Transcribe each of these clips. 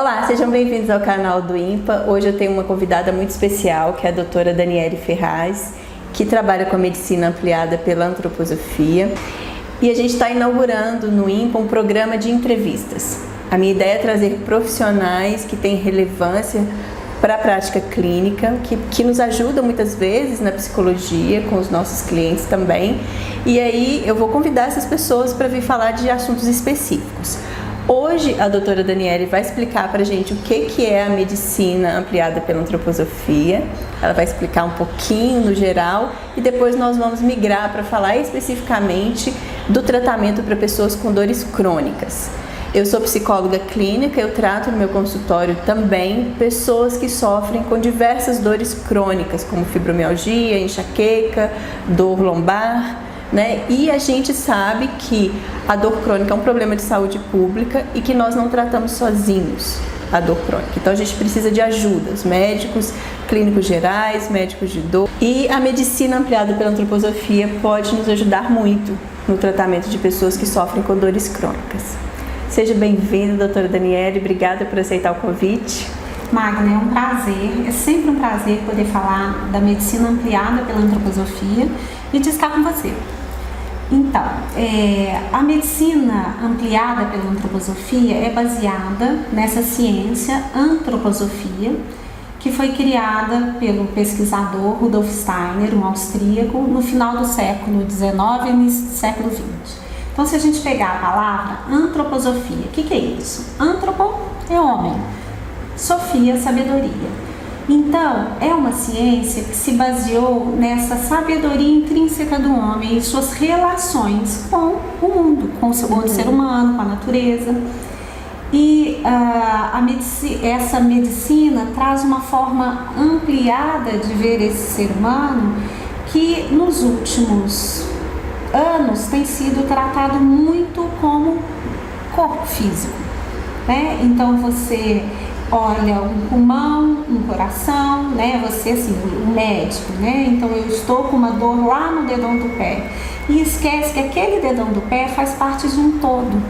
Olá, sejam bem-vindos ao canal do IMPA. Hoje eu tenho uma convidada muito especial, que é a doutora Daniele Ferraz, que trabalha com a medicina ampliada pela antroposofia. E a gente está inaugurando no IMPA um programa de entrevistas. A minha ideia é trazer profissionais que têm relevância para a prática clínica, que nos ajudam muitas vezes na psicologia, com os nossos clientes também. E aí eu vou convidar essas pessoas para vir falar de assuntos específicos. Hoje a doutora Daniele vai explicar para a gente o que é a medicina ampliada pela antroposofia. Ela vai explicar um pouquinho no geral e depois nós vamos migrar para falar especificamente do tratamento para pessoas com dores crônicas. Eu sou psicóloga clínica, eu trato no meu consultório também pessoas que sofrem com diversas dores crônicas, como fibromialgia, enxaqueca, dor lombar, né? E a gente sabe que a dor crônica é um problema de saúde pública e que nós não tratamos sozinhos a dor crônica. Então a gente precisa de ajuda, os médicos clínicos gerais, médicos de dor. E a medicina ampliada pela antroposofia pode nos ajudar muito no tratamento de pessoas que sofrem com dores crônicas. Seja bem-vinda, doutora Daniele, obrigada por aceitar o convite. Magna, é um prazer, é sempre um prazer poder falar da medicina ampliada pela antroposofia e de estar com você. Então, a medicina ampliada pela antroposofia é baseada nessa ciência antroposofia, que foi criada pelo pesquisador Rudolf Steiner, um austríaco, no final do século XIX e início do século XX. Então, se a gente pegar a palavra antroposofia, o que é isso? Antropo é homem, sofia, sabedoria. Então, é uma ciência que se baseou nessa sabedoria intrínseca do homem e suas relações com o mundo, com o ser humano, com a natureza. E essa medicina traz uma forma ampliada de ver esse ser humano que nos últimos anos tem sido tratado muito como corpo físico, né? Então você olha um pulmão, um coração, né? Você assim, um médico, né? Então eu estou com uma dor lá no dedão do pé e esquece que aquele dedão do pé faz parte de um todo.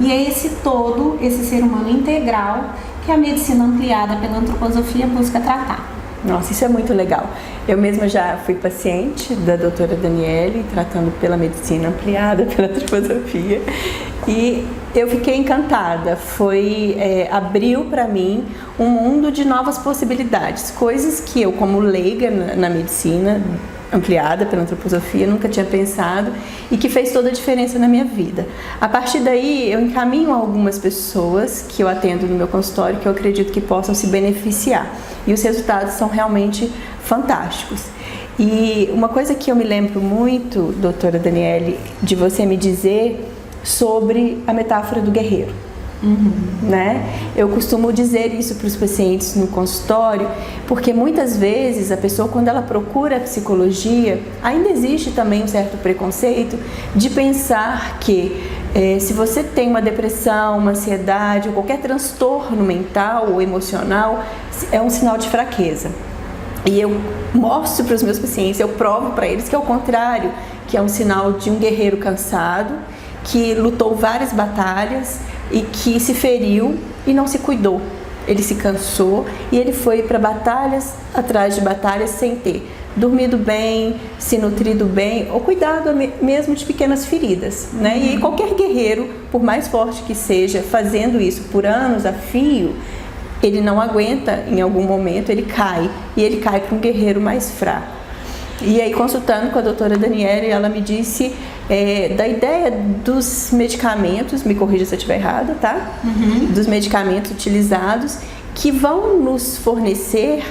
E é esse todo, esse ser humano integral que a medicina ampliada pela antroposofia busca tratar. Nossa, isso é muito legal. Eu mesma já fui paciente da doutora Daniele, tratando pela medicina ampliada, pela antroposofia, e eu fiquei encantada. Abriu para mim um mundo de novas possibilidades, coisas que eu, como leiga na medicina ampliada pela antroposofia, nunca tinha pensado e que fez toda a diferença na minha vida. A partir daí, eu encaminho algumas pessoas que eu atendo no meu consultório que eu acredito que possam se beneficiar. E os resultados são realmente fantásticos. E uma coisa que eu me lembro muito, doutora Daniele, de você me dizer sobre a metáfora do guerreiro. Né? Eu costumo dizer isso para os pacientes no consultório, porque muitas vezes a pessoa, quando ela procura a psicologia, ainda existe também um certo preconceito de pensar que se você tem uma depressão, uma ansiedade ou qualquer transtorno mental ou emocional, é um sinal de fraqueza. E eu mostro para os meus pacientes, eu provo para eles que é o contrário, que é um sinal de um guerreiro cansado, que lutou várias batalhas e que se feriu e não se cuidou. Ele se cansou e ele foi para batalhas atrás de batalhas sem ter dormido bem, se nutrido bem ou cuidado mesmo de pequenas feridas, né? E aí qualquer guerreiro, por mais forte que seja, fazendo isso por anos a fio, ele não aguenta, em algum momento ele cai, e ele cai para um guerreiro mais fraco. E aí, consultando com a doutora Daniele, ela me disse da ideia dos medicamentos, me corrija se eu estiver errada, tá? Dos medicamentos utilizados que vão nos fornecer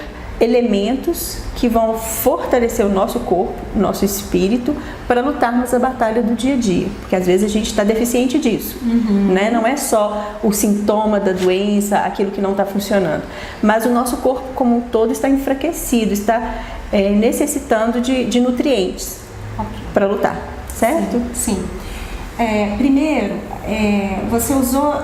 elementos que vão fortalecer o nosso corpo, o nosso espírito, para lutarmos a batalha do dia a dia. Porque às vezes a gente está deficiente disso, né? Não é só o sintoma da doença, aquilo que não está funcionando, mas o nosso corpo como um todo está enfraquecido, está necessitando de nutrientes para lutar, certo? Sim. Primeiro, você usou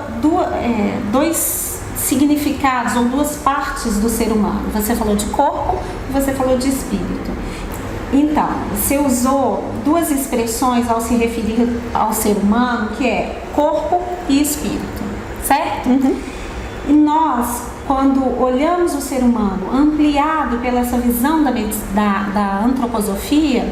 dois significados ou duas partes do ser humano. Você falou de corpo e você falou de espírito. Então, você usou duas expressões ao se referir ao ser humano, que é corpo e espírito, certo? E nós, quando olhamos o ser humano ampliado pela essa visão da antroposofia,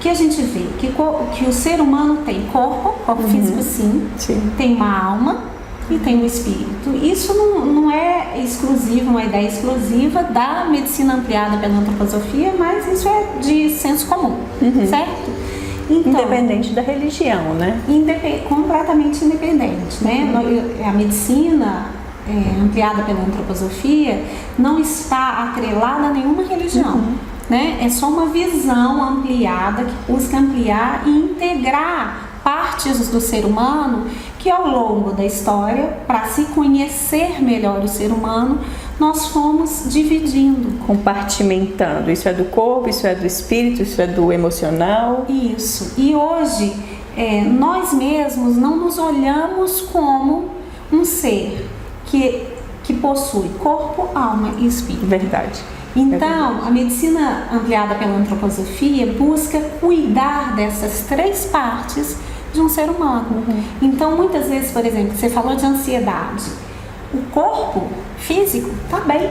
que a gente vê que o ser humano tem corpo físico sim, tem uma alma e tem um espírito. Isso não é exclusivo, uma ideia exclusiva da medicina ampliada pela antroposofia, mas isso é de senso comum, certo? Então, independente da religião, né? Completamente independente, né? A medicina ampliada pela antroposofia não está atrelada a nenhuma religião, né? É só uma visão ampliada que busca ampliar e integrar partes do ser humano que ao longo da história, para se conhecer melhor o ser humano, nós fomos dividindo, compartimentando. Isso é do corpo, isso é do espírito, isso é do emocional. Isso. E hoje nós mesmos não nos olhamos como um ser que possui corpo, alma e espírito. Verdade. Então, a medicina ampliada pela antroposofia busca cuidar dessas três partes de um ser humano. Então, muitas vezes, por exemplo, você falou de ansiedade. O corpo físico está bem.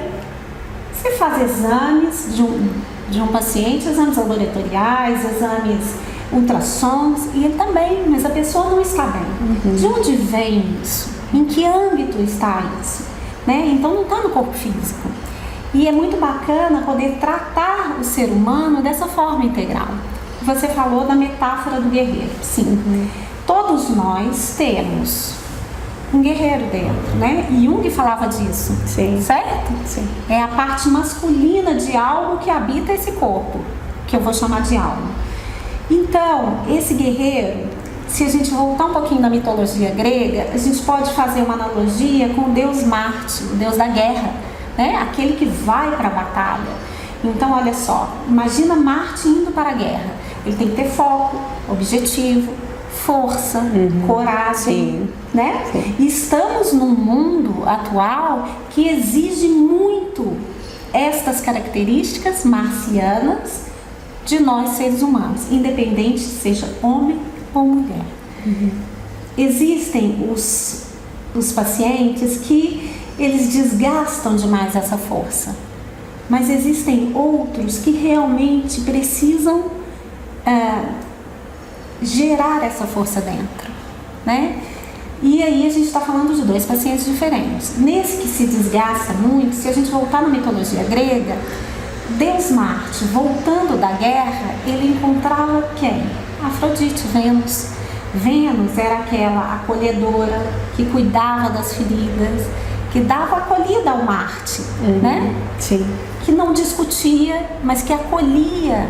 Você faz exames de um paciente, exames laboratoriais, exames ultrassons, e ele está bem, mas a pessoa não está bem. De onde vem isso? Em que âmbito está isso? Né? Então, não está no corpo físico. E é muito bacana poder tratar o ser humano dessa forma integral. Você falou da metáfora do guerreiro. Sim, todos nós temos um guerreiro dentro, né? Jung falava disso, certo? Sim. É a parte masculina de algo que habita esse corpo, que eu vou chamar de alma. Então, esse guerreiro, se a gente voltar um pouquinho na mitologia grega, a gente pode fazer uma analogia com o deus Marte, o deus da guerra, né? Aquele que vai para a batalha. Então, olha só, imagina Marte indo para a guerra. Ele tem que ter foco, objetivo, força, coragem, né? E estamos num mundo atual que exige muito estas características marcianas de nós seres humanos, independente seja homem ou mulher. Existem os pacientes que eles desgastam demais essa força, mas existem outros que realmente precisam gerar essa força dentro, né? E aí a gente está falando de dois pacientes diferentes. Nesse que se desgasta muito, se a gente voltar na mitologia grega, Deus Marte, voltando da guerra, ele encontrava quem? Afrodite, Vênus. Vênus era aquela acolhedora que cuidava das feridas, que dava acolhida ao Marte, né? Sim. Que não discutia, mas que acolhia,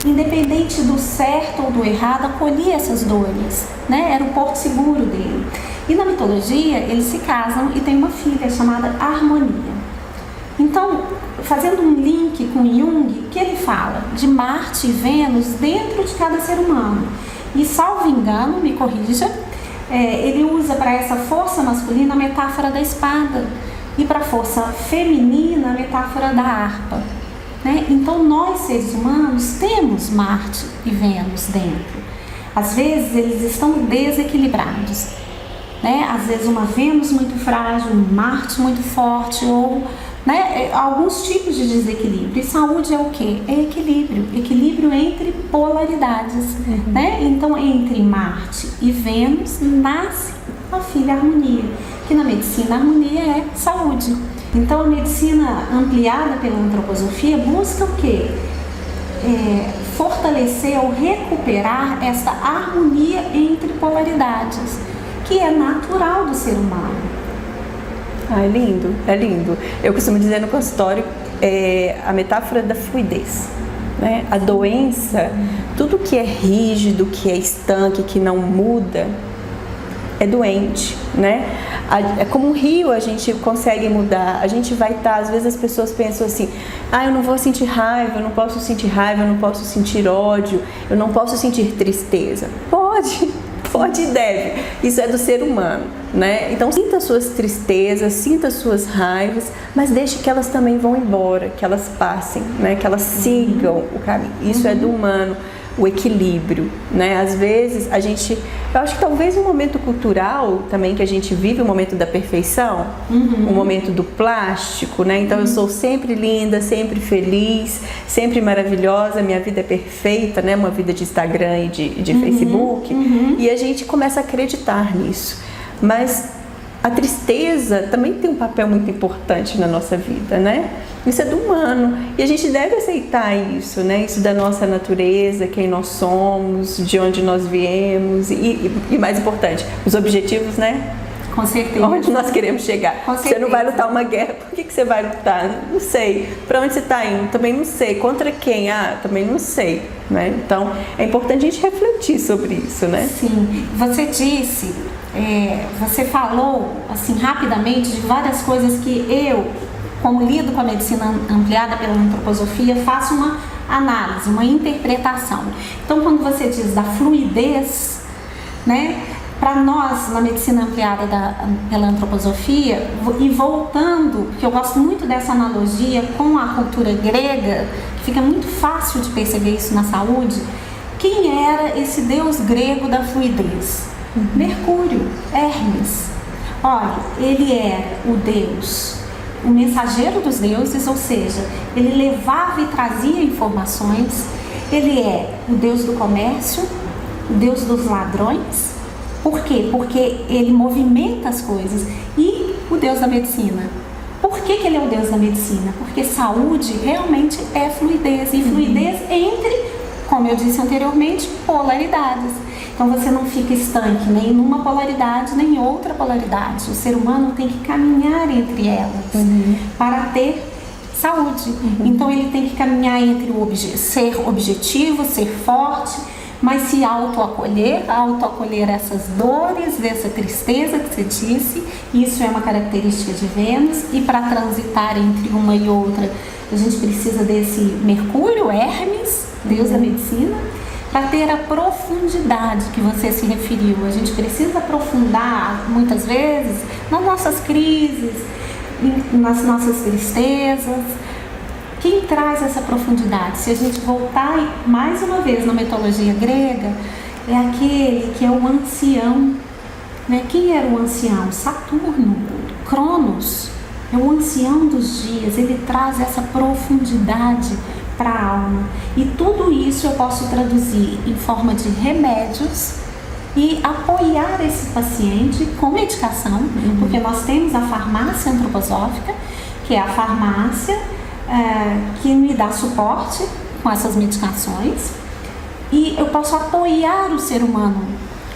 independente do certo ou do errado, acolhia essas dores, né? Era o porto seguro dele. E na mitologia, eles se casam e tem uma filha chamada Harmonia. Então, fazendo um link com Jung, que ele fala de Marte e Vênus dentro de cada ser humano. E, salvo engano, me corrija, ele usa para essa força masculina a metáfora da espada e para a força feminina a metáfora da harpa, né? Então nós seres humanos temos Marte e Vênus dentro. Às vezes eles estão desequilibrados, né? Às vezes uma Vênus muito frágil, um Marte muito forte, ou né, alguns tipos de desequilíbrio. E saúde é o quê? É equilíbrio entre polaridades, né? Então entre Marte e Vênus nasce a filha Harmonia, que na medicina a harmonia é saúde. Então a medicina ampliada pela antroposofia busca o quê? Fortalecer ou recuperar essa harmonia entre polaridades, que é natural do ser humano. É lindo, é lindo. Eu costumo dizer no consultório a metáfora da fluidez, né? A doença, tudo que é rígido, que é estanque, que não muda, é doente, né? É como um rio, a gente consegue mudar, a gente vai estar, às vezes as pessoas pensam assim, eu não vou sentir raiva, eu não posso sentir raiva, eu não posso sentir ódio, eu não posso sentir tristeza. Pode e deve, isso é do ser humano, né? Então sinta suas tristezas, sinta suas raivas, mas deixe que elas também vão embora, que elas passem, né? Que elas sigam o caminho, isso é do humano. o equilíbrio, né? Às vezes eu acho que talvez um momento cultural também que a gente vive, o momento da perfeição, o momento do plástico, né? Então eu sou sempre linda, sempre feliz, sempre maravilhosa, minha vida é perfeita, né? Uma vida de Instagram e de Facebook, e a gente começa a acreditar nisso. Mas a tristeza também tem um papel muito importante na nossa vida, né? Isso é do humano e a gente deve aceitar isso, né? Isso da nossa natureza, quem nós somos, de onde nós viemos e mais importante, os objetivos, né? Com certeza. Onde nós queremos chegar. Com certeza. Você não vai lutar uma guerra, por que você vai lutar? Não sei. Para onde você está indo? Também não sei. Contra quem? Também não sei. Né? Então, é importante a gente refletir sobre isso, né? Sim. Você falou, assim, rapidamente de várias coisas que eu, como lido com a medicina ampliada pela antroposofia, faço uma análise, uma interpretação. Então, quando você diz da fluidez, né? Para nós, na medicina ampliada pela antroposofia, e voltando, que eu gosto muito dessa analogia com a cultura grega, que fica muito fácil de perceber isso na saúde, quem era esse deus grego da fluidez? Mercúrio, Hermes. Olha, ele era o deus, o mensageiro dos deuses, ou seja, ele levava e trazia informações, ele é o deus do comércio, o deus dos ladrões. Por quê? Porque ele movimenta as coisas. E o deus da medicina? Por que ele é o deus da medicina? Porque saúde realmente é fluidez. E fluidez entre, como eu disse anteriormente, polaridades. Então você não fica estanque nem numa polaridade, nem em outra polaridade. O ser humano tem que caminhar entre elas para ter saúde. Então ele tem que caminhar entre ser objetivo, ser forte, mas se autoacolher essas dores, dessa tristeza que você disse. Isso é uma característica de Vênus, e para transitar entre uma e outra a gente precisa desse Mercúrio, Hermes, deus da medicina, para ter a profundidade que você se referiu. A gente precisa aprofundar muitas vezes nas nossas crises, nas nossas tristezas. Quem traz essa profundidade? Se a gente voltar mais uma vez na mitologia grega, é aquele que é o ancião. Né? Quem era o ancião? Saturno, Cronos, é o ancião dos dias. Ele traz essa profundidade para a alma. E tudo isso eu posso traduzir em forma de remédios e apoiar esse paciente com medicação, porque nós temos a farmácia antroposófica, que é a farmácia que me dá suporte com essas medicações, e eu posso apoiar o ser humano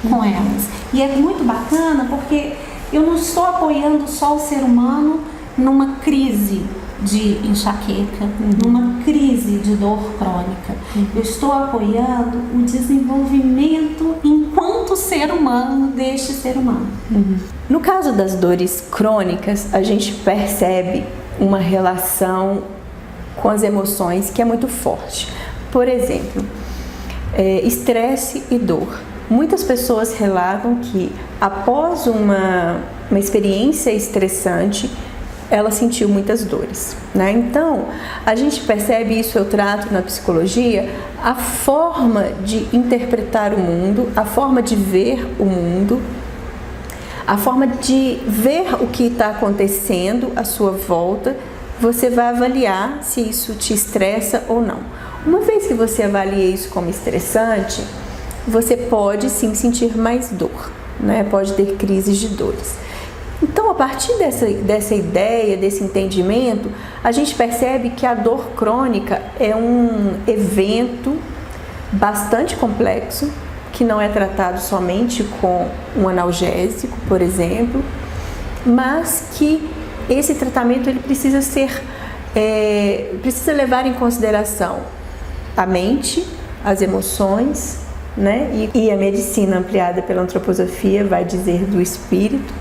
com elas. E é muito bacana porque eu não estou apoiando só o ser humano numa crise de enxaqueca, numa crise de dor crônica. Eu estou apoiando o desenvolvimento enquanto ser humano deste ser humano. No caso das dores crônicas, a gente percebe uma relação com as emoções que é muito forte. Por exemplo, estresse e dor. Muitas pessoas relatam que após uma experiência estressante, ela sentiu muitas dores, né? Então, a gente percebe isso, eu trato na psicologia, a forma de interpretar o mundo, a forma de ver o mundo, a forma de ver o que está acontecendo à sua volta. Você vai avaliar se isso te estressa ou não. Uma vez que você avalia isso como estressante, você pode sim sentir mais dor, né? Pode ter crises de dores. Então, a partir dessa ideia, desse entendimento, a gente percebe que a dor crônica é um evento bastante complexo, que não é tratado somente com um analgésico, por exemplo, mas que esse tratamento ele precisa levar em consideração a mente, as emoções, né? E a medicina ampliada pela antroposofia vai dizer do espírito,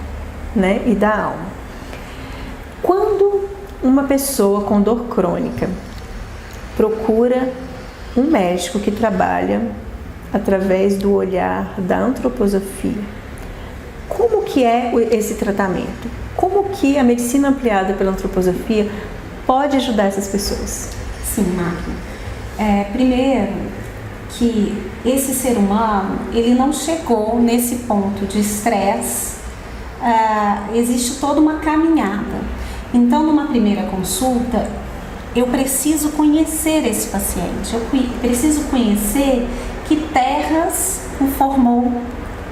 né? E da alma. Quando uma pessoa com dor crônica procura um médico que trabalha através do olhar da antroposofia, como que é esse tratamento? Como que a medicina ampliada pela antroposofia pode ajudar essas pessoas? Sim, Magna. Primeiro, que esse ser humano, ele não chegou nesse ponto de estresse, existe toda uma caminhada. Então, numa primeira consulta, eu preciso conhecer esse paciente, eu preciso conhecer que terras o formou,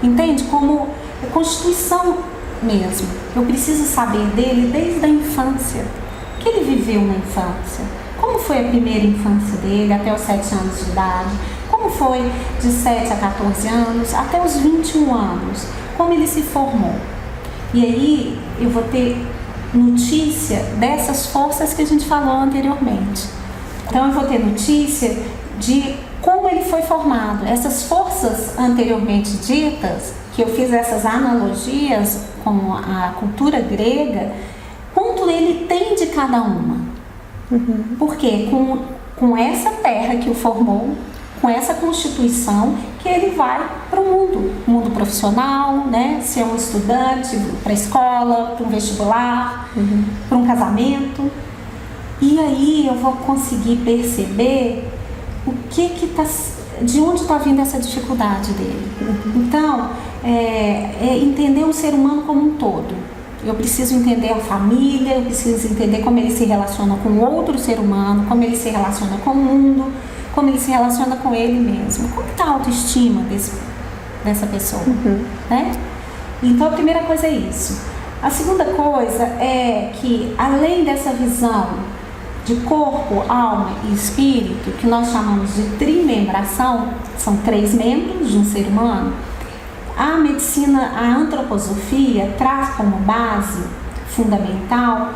entende? Como constituição mesmo. Eu preciso saber dele desde a infância, o que ele viveu na infância, como foi a primeira infância dele até os 7 anos de idade, como foi de 7 a 14 anos até os 21 anos, como ele se formou. E aí eu vou ter notícia dessas forças que a gente falou anteriormente. Então eu vou ter notícia de como ele foi formado. Essas forças anteriormente ditas, que eu fiz essas analogias com a cultura grega, quanto ele tem de cada uma. Porque com essa terra que o formou, com essa constituição, que ele vai para o mundo profissional, né? Ser um estudante, para a escola, para um vestibular, para um casamento. E aí eu vou conseguir perceber de onde está vindo essa dificuldade dele. Então, entender o ser humano como um todo. Eu preciso entender a família, eu preciso entender como ele se relaciona com outro ser humano, como ele se relaciona com o mundo, como ele se relaciona com ele mesmo. Como está a autoestima dessa pessoa? Né? Então, a primeira coisa é isso. A segunda coisa é que, além dessa visão de corpo, alma e espírito, que nós chamamos de trimembração, são 3 membros de um ser humano, a medicina, a antroposofia traz como base fundamental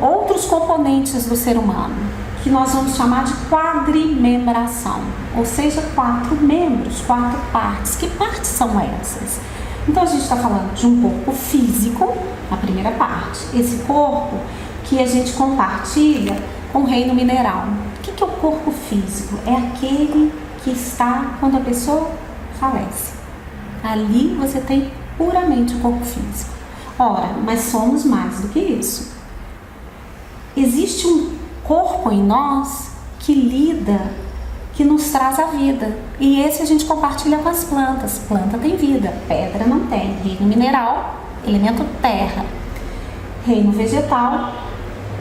outros componentes do ser humano, que nós vamos chamar de quadrimembração, ou seja, 4 membros, 4 partes. Que partes são essas? Então a gente está falando de um corpo físico, a primeira parte, esse corpo que a gente compartilha com o reino mineral. O que é o corpo físico? É aquele que está quando a pessoa falece. Ali você tem puramente o corpo físico. Ora, mas somos mais do que isso. Existe um corpo em nós que lida, que nos traz a vida. E esse a gente compartilha com as plantas. Planta tem vida, pedra não tem. Reino mineral, elemento terra. Reino vegetal,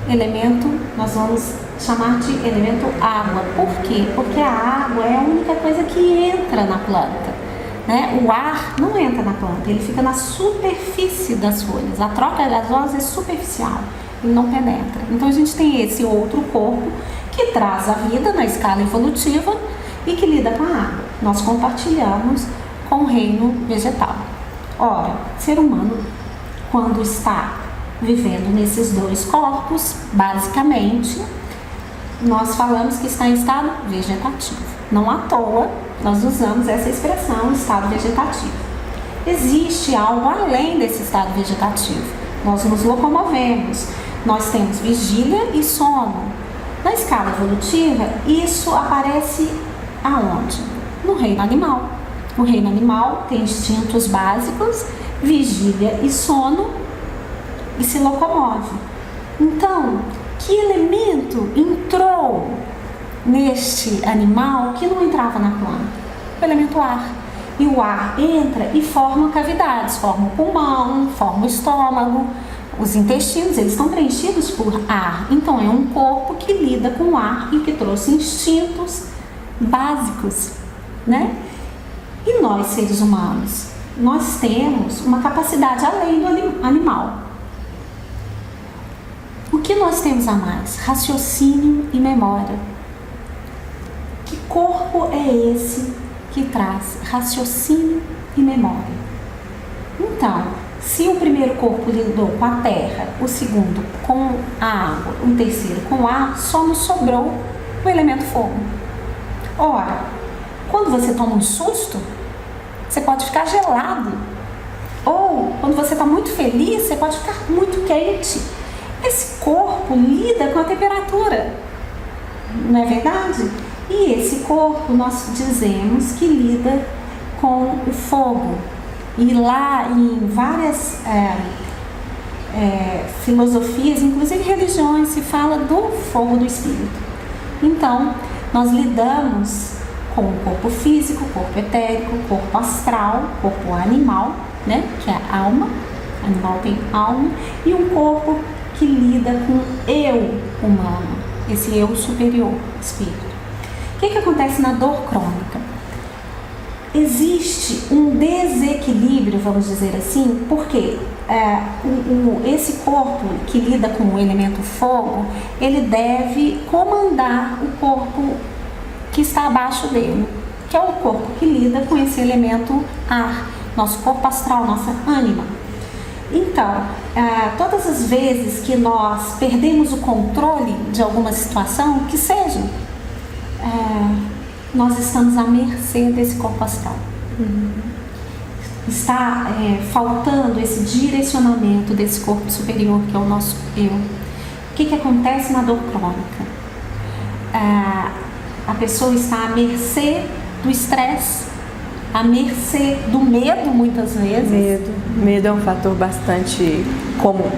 elemento, nós vamos chamar de elemento água. Por quê? Porque a água é a única coisa que entra na planta, né? O ar não entra na planta, ele fica na superfície das folhas. A troca gasosa é superficial, ele não penetra. Então a gente tem esse outro corpo que traz a vida na escala evolutiva e que lida com a água. Nós compartilhamos com o reino vegetal. Ora, ser humano, quando está vivendo nesses 2 corpos, basicamente, nós falamos que está em estado vegetativo. Não à toa, nós usamos essa expressão, estado vegetativo. Existe algo além desse estado vegetativo. Nós nos locomovemos, nós temos vigília e sono. Na escala evolutiva, isso aparece aonde? No reino animal. O reino animal tem instintos básicos, vigília e sono, e se locomove. Então, que elemento entrou neste animal que não entrava na planta? O elemento ar. E o ar entra e forma cavidades, forma o pulmão, forma o estômago, os intestinos, eles estão preenchidos por ar. Então é um corpo que lida com o ar e que trouxe instintos básicos, né? E nós, seres humanos, nós temos uma capacidade além do animal. O que nós temos a mais? Raciocínio e memória. Que corpo é esse que traz raciocínio e memória? Então, se o primeiro corpo lidou com a terra, o segundo com a água, o terceiro com o ar, só nos sobrou o elemento fogo. Ora, quando você toma um susto, você pode ficar gelado. Ou, quando você está muito feliz, você pode ficar muito quente. Esse corpo lida com a temperatura, não é verdade? E esse corpo nós dizemos que lida com o fogo. E lá em várias filosofias, inclusive religiões, se fala do fogo do espírito. Então, nós lidamos com o corpo físico, corpo etérico, corpo astral, corpo animal, né, que é a alma. O animal tem alma, e um corpo que lida com eu humano, esse eu superior, espírito. O que acontece na dor crônica? Existe um desequilíbrio, vamos dizer assim, porque esse corpo que lida com o elemento fogo, ele deve comandar o corpo que está abaixo dele, que é o corpo que lida com esse elemento ar, nosso corpo astral, nossa ânima. Então, todas as vezes que nós perdemos o controle de alguma situação, que seja, nós estamos à mercê desse corpo astral. Está faltando esse direcionamento desse corpo superior, que é o nosso eu. O que acontece na dor crônica? A pessoa está à mercê do estresse, à mercê do medo, muitas vezes. Medo é um fator bastante comum.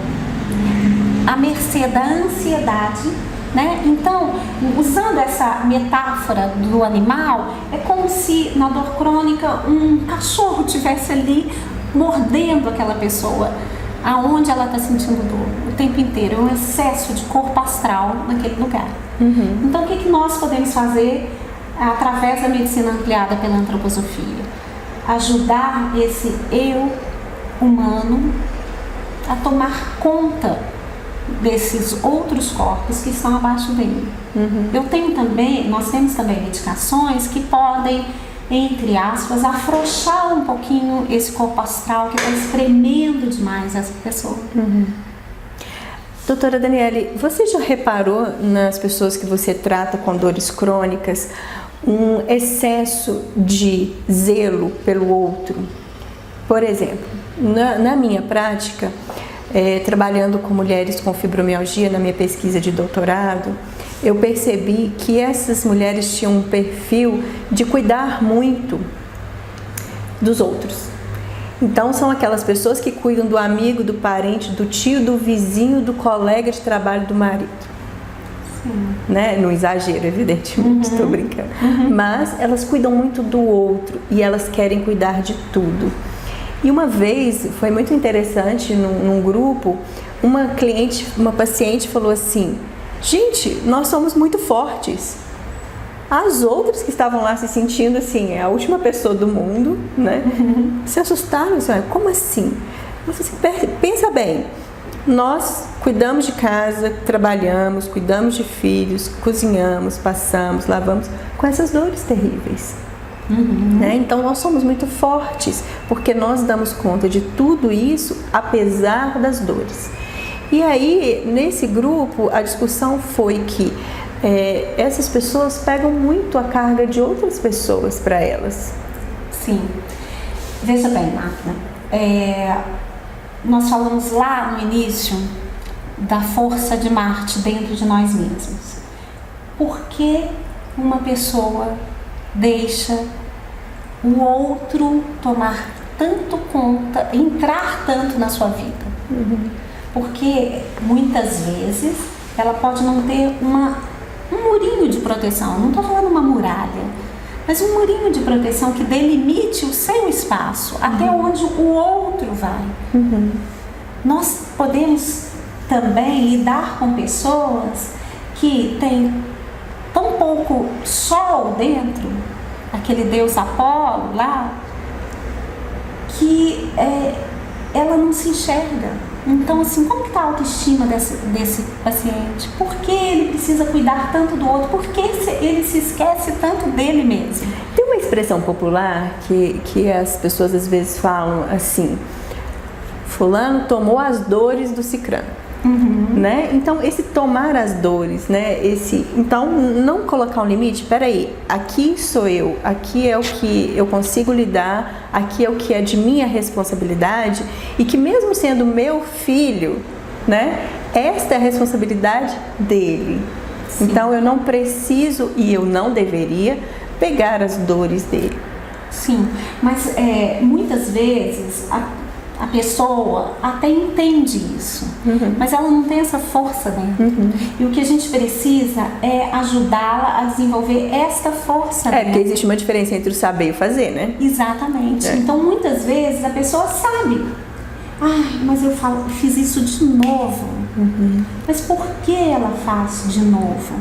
À mercê da ansiedade, né? Então, usando essa metáfora do animal, é como se na dor crônica um cachorro estivesse ali mordendo aquela pessoa, aonde ela está sentindo dor o tempo inteiro. É um excesso de corpo astral naquele lugar. Então, o que nós podemos fazer através da medicina ampliada pela antroposofia? Ajudar esse eu humano a tomar conta desses outros corpos que estão abaixo dele. Nós temos também medicações que podem, entre aspas, afrouxar um pouquinho esse corpo astral que está espremendo demais essa pessoa. Doutora Daniele, você já reparou nas pessoas que você trata com dores crônicas um excesso de zelo pelo outro? Por exemplo, na minha prática, trabalhando com mulheres com fibromialgia, na minha pesquisa de doutorado, eu percebi que essas mulheres tinham um perfil de cuidar muito dos outros. Então, são aquelas pessoas que cuidam do amigo, do parente, do tio, do vizinho, do colega de trabalho do marido. Né? No exagero, evidentemente, estou brincando. Mas elas cuidam muito do outro e elas querem cuidar de tudo. E uma vez, foi muito interessante, num grupo, uma paciente falou assim: gente, nós somos muito fortes. As outras que estavam lá se sentindo assim, a última pessoa do mundo, né? Se assustaram, assim, como assim? Eu falei assim, pensa bem, nós cuidamos de casa, trabalhamos, cuidamos de filhos, cozinhamos, passamos, lavamos, com essas dores terríveis. Né? Então nós somos muito fortes, porque nós damos conta de tudo isso, apesar das dores. E aí, nesse grupo, a discussão foi que essas pessoas pegam muito a carga de outras pessoas para elas. Sim. Veja bem, Magna, nós falamos lá no início da força de Marte dentro de nós mesmos. Por que uma pessoa deixa o outro tomar tanto conta, entrar tanto na sua vida? Porque muitas vezes ela pode não ter um murinho de proteção, não estou falando uma muralha, mas um murinho de proteção que delimite o seu espaço, até onde o outro vai. Nós podemos também lidar com pessoas que têm tão pouco sol dentro, aquele deus Apolo lá, que ela não se enxerga. Então, assim, como que está a autoestima desse paciente? Por que ele precisa cuidar tanto do outro? Por que ele se esquece tanto dele mesmo? Tem uma expressão popular que as pessoas às vezes falam assim: fulano tomou as dores do cicrano. Né? Então, esse tomar as dores, né? Então, não colocar um limite. Peraí, aqui sou eu, aqui é o que eu consigo lidar, aqui é o que é de minha responsabilidade, e que mesmo sendo meu filho, né? Esta é a responsabilidade dele. Sim. Então, eu não preciso e eu não deveria pegar as dores dele. Sim, mas muitas vezes A pessoa até entende isso, mas ela não tem essa força dentro. E o que a gente precisa é ajudá-la a desenvolver esta força dentro. Porque existe uma diferença entre o saber e o fazer, né? Exatamente. Então, muitas vezes, a pessoa sabe. Ai, mas eu fiz isso de novo. Mas por que ela faz de novo?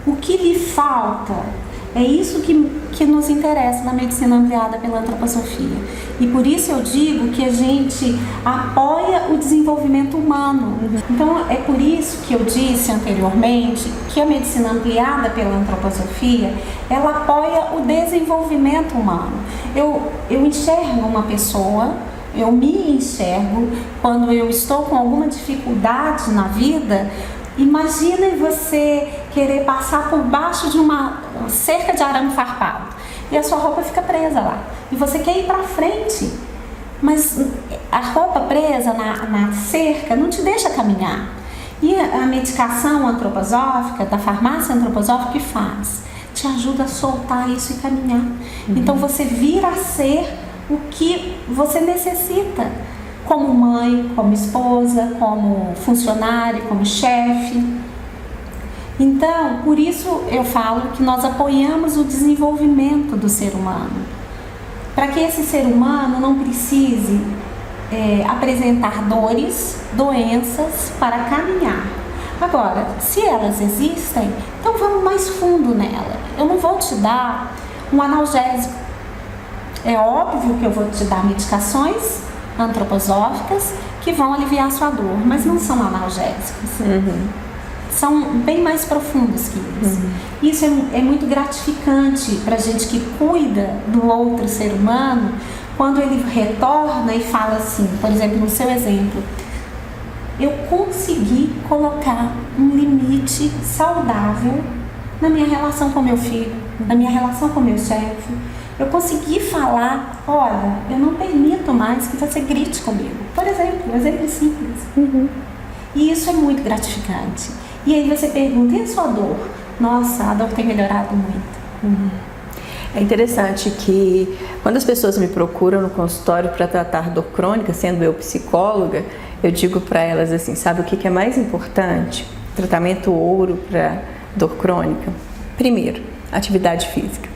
O que lhe falta? É isso que nos interessa na medicina ampliada pela antroposofia. E por isso eu digo que a gente apoia o desenvolvimento humano. Então é por isso que eu disse anteriormente que a medicina ampliada pela antroposofia, ela apoia o desenvolvimento humano. Eu enxergo uma pessoa, eu me enxergo quando eu estou com alguma dificuldade na vida. Imagine você querer passar por baixo de uma cerca de arame farpado e a sua roupa fica presa lá e você quer ir para frente, mas a roupa presa na cerca não te deixa caminhar. E a medicação antroposófica, da farmácia antroposófica, que faz? Te ajuda a soltar isso e caminhar. Então você vira a ser o que você necessita, como mãe, como esposa, como funcionário, como chefe. Então, por isso eu falo que nós apoiamos o desenvolvimento do ser humano, para que esse ser humano não precise apresentar dores, doenças para caminhar. Agora, se elas existem, então vamos mais fundo nela. Eu não vou te dar um analgésico. É óbvio que eu vou te dar medicações antroposóficas que vão aliviar a sua dor, mas não são analgésicos. São bem mais profundos que isso. Isso é muito gratificante para a gente que cuida do outro ser humano, quando ele retorna e fala assim, por exemplo, no seu exemplo, eu consegui colocar um limite saudável na minha relação com meu filho, na minha relação com meu chefe. Eu consegui falar, olha, eu não permito mais que você grite comigo. Por exemplo, um exemplo simples. E isso é muito gratificante. E aí você pergunta, e a sua dor? Nossa, a dor tem melhorado muito. É interessante que quando as pessoas me procuram no consultório para tratar dor crônica, sendo eu psicóloga, eu digo para elas assim, sabe o que é mais importante? Tratamento ouro para dor crônica? Primeiro, atividade física.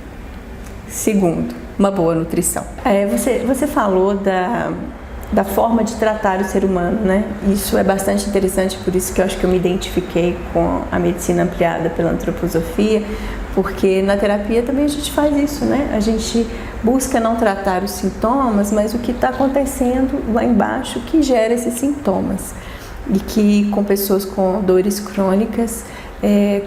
Segundo, uma boa nutrição. Você falou da forma de tratar o ser humano, né? Isso é bastante interessante, por isso que eu acho que eu me identifiquei com a medicina ampliada pela antroposofia, porque na terapia também a gente faz isso, né? A gente busca não tratar os sintomas, mas o que está acontecendo lá embaixo que gera esses sintomas. E que com pessoas com dores crônicas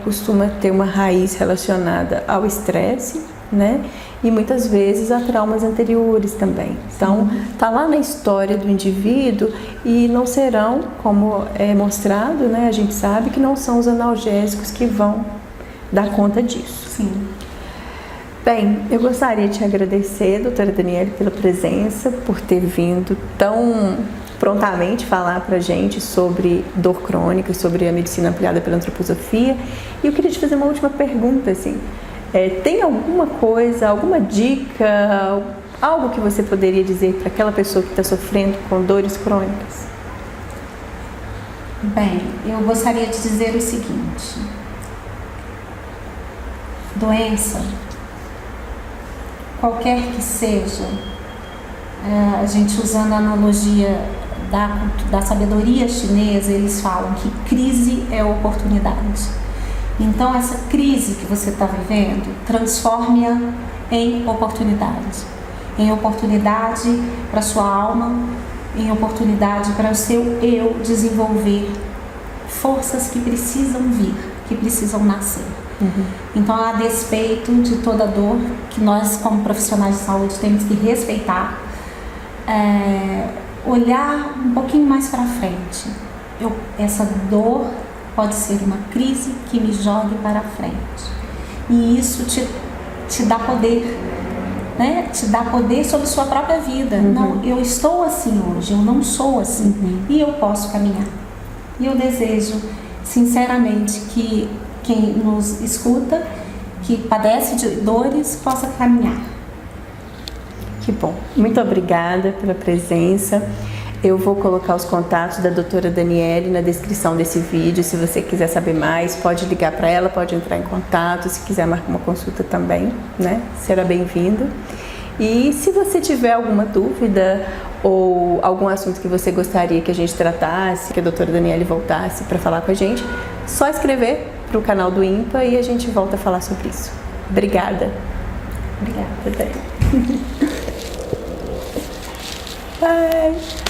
costuma ter uma raiz relacionada ao estresse, né? E muitas vezes a traumas anteriores também. Então, está lá na história do indivíduo e não serão, como é mostrado, né? A gente sabe que não são os analgésicos que vão dar conta disso. Sim. Bem, eu gostaria de te agradecer, doutora Daniele, pela presença, por ter vindo tão prontamente falar pra gente sobre dor crônica, sobre a medicina ampliada pela antroposofia. E eu queria te fazer uma última pergunta, assim. Tem alguma coisa, alguma dica, algo que você poderia dizer para aquela pessoa que está sofrendo com dores crônicas? Bem, eu gostaria de dizer o seguinte: doença, qualquer que seja, a gente usando a analogia da sabedoria chinesa, eles falam que crise é oportunidade. Então, essa crise que você está vivendo, transforme-a em oportunidade. Em oportunidade para a sua alma, em oportunidade para o seu eu desenvolver forças que precisam vir, que precisam nascer. Então, a despeito de toda dor, que nós como profissionais de saúde temos que respeitar, olhar um pouquinho mais para frente. Essa dor pode ser uma crise que me jogue para frente. E isso te dá poder, né? Te dá poder sobre sua própria vida. Não, eu estou assim hoje, eu não sou assim. E eu posso caminhar. E eu desejo, sinceramente, que quem nos escuta, que padece de dores, possa caminhar. Que bom. Muito obrigada pela presença. Eu vou colocar os contatos da doutora Daniele na descrição desse vídeo. Se você quiser saber mais, pode ligar para ela, pode entrar em contato. Se quiser marcar uma consulta também, né? Será bem-vindo. E se você tiver alguma dúvida ou algum assunto que você gostaria que a gente tratasse, que a doutora Daniele voltasse para falar com a gente, só escrever para o canal do IMPA e a gente volta a falar sobre isso. Obrigada. Obrigada, Dani. Bye.